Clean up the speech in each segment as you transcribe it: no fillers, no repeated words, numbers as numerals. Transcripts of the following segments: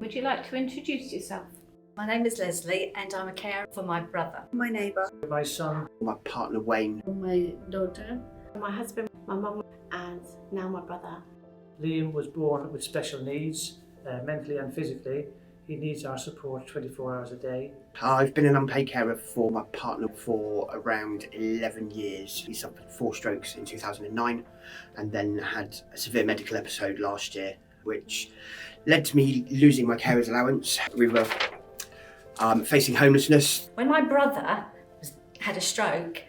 Would you like to introduce yourself? My name is Leslie and I'm a carer for my brother. My neighbour. My son. My partner Wayne. My daughter. My husband, my mum, and now my brother. Liam was born with special needs, mentally and physically. He needs our support 24 hours a day. I've been an unpaid carer for my partner for around 11 years. He suffered 4 strokes in 2009 and then had a severe medical episode last year, which led to me losing my carer's allowance. We were facing homelessness. When my brother had a stroke,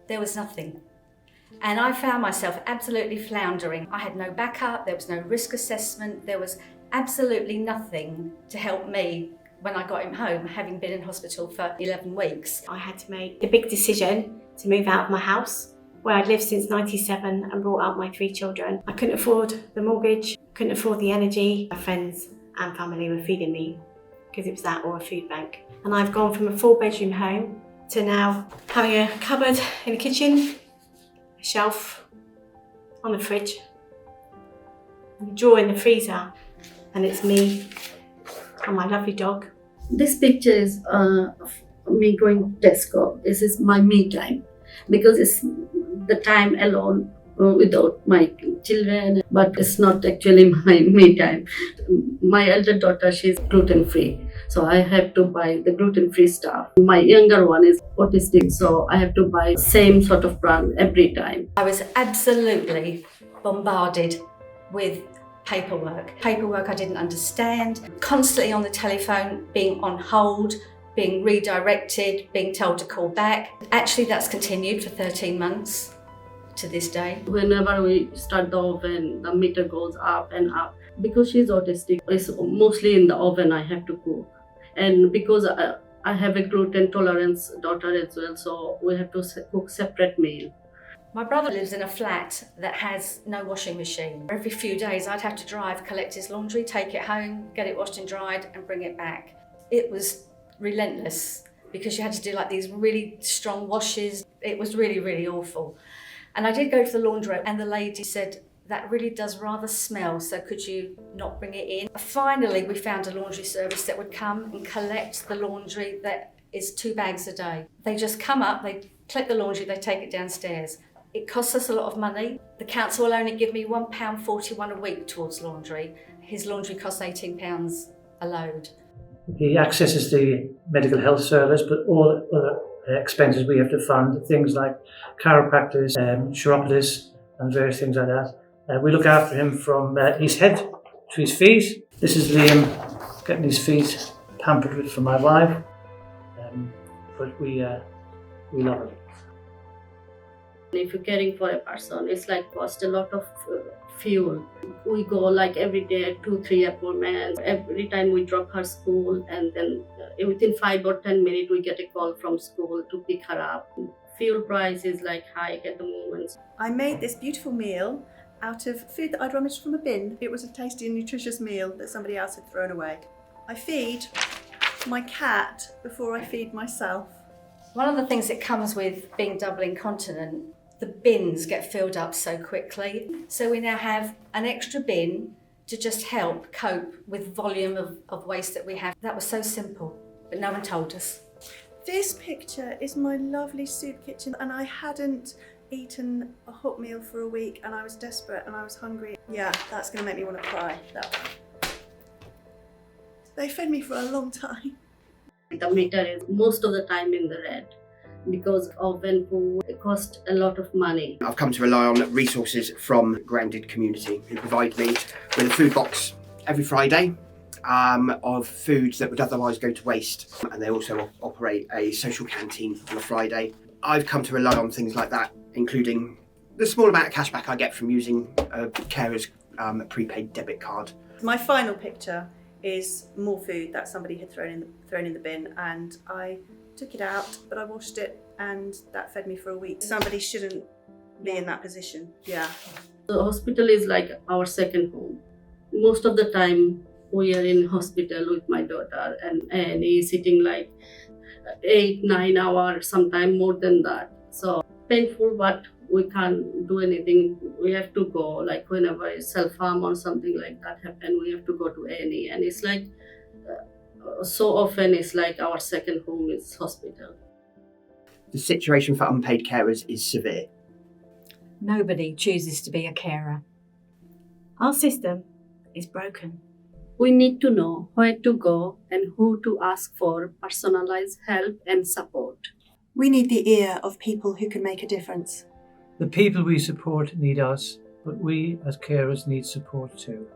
there was nothing. And I found myself absolutely floundering. I had no backup, there was no risk assessment, there was absolutely nothing to help me when I got him home, having been in hospital for 11 weeks. I had to make the big decision to move out of my house, where I'd lived since '97 and brought up my 3 children. I couldn't afford the mortgage, couldn't afford the energy. My friends and family were feeding me because it was that or a food bank. And I've gone from a 4-bedroom home to now having a cupboard in the kitchen, a shelf on the fridge, and a drawer in the freezer, and it's me and my lovely dog. This picture is me going to Tesco. This is my me time because it's the time alone without my children, but it's not actually my me time. My elder daughter, she's gluten free, so I have to buy the gluten free stuff. My younger one is autistic, so I have to buy same sort of brand every time. I was absolutely bombarded with paperwork I didn't understand, constantly on the telephone, being on hold, being redirected, being told to call back. Actually, that's continued for 13 months to this day. Whenever we start the oven, the meter goes up and up. Because she's autistic, it's mostly in the oven I have to cook. And because I have a gluten tolerance daughter as well, so we have to cook separate meal. My brother lives in a flat that has no washing machine. Every few days I'd have to drive, collect his laundry, take it home, get it washed and dried and bring it back. It was relentless because you had to do like these really strong washes. It was really, really awful. And I did go to the laundrette and the lady said, "That really does rather smell, so could you not bring it in?" Finally, we found a laundry service that would come and collect the laundry that is 2 bags a day. They just come up, they collect the laundry, they take it downstairs. It costs us a lot of money. The council will only give me £1.41 a week towards laundry. His laundry costs £18 a load. He accesses the medical health service, but all other expenses we have to fund, things like chiropractors, chiropodists and various things like that. We look after him from his head to his feet. This is Liam getting his feet pampered with for my wife, but we love it. If you're caring for a person, it's like cost a lot of fuel. We go like every day 2-3 appointments. Every time we drop her school, and then within 5 or 10 minutes we get a call from school to pick her up. Fuel price is like high at the moment. I made this beautiful meal out of food that I'd rummaged from a bin. It was a tasty and nutritious meal that somebody else had thrown away. I feed my cat before I feed myself. One of the things that comes with being double incontinent, the bins get filled up so quickly. So we now have an extra bin to just help cope with volume of waste that we have. That was so simple, but no one told us. This picture is my lovely soup kitchen, and I hadn't eaten a hot meal for a week and I was desperate and I was hungry. Yeah, that's gonna make me want to cry, that one. They fed me for a long time. The meter is most of the time in the red because oven food cost a lot of money. I've come to rely on resources from Grounded Community, who provide me with a food box every Friday of foods that would otherwise go to waste. And they also operate a social canteen on a Friday. I've come to rely on things like that, including the small amount of cashback I get from using a carer's prepaid debit card. My final picture is more food that somebody had thrown in the bin, and I took it out, but I washed it and that fed me for a week. Somebody shouldn't be in that position. Yeah. The hospital is like our second home. Most of the time we are in hospital with my daughter and he's sitting like 8-9 hours, sometimes more than that. So painful, but we can't do anything. We have to go, like whenever self-harm or something like that happen, we have to go to A&E. And it's like so often it's like our second home is hospital. The situation for unpaid carers is severe. Nobody chooses to be a carer. Our system is broken. We need to know where to go and who to ask for personalized help and support. We need the ear of people who can make a difference. The people we support need us, but we as carers need support too.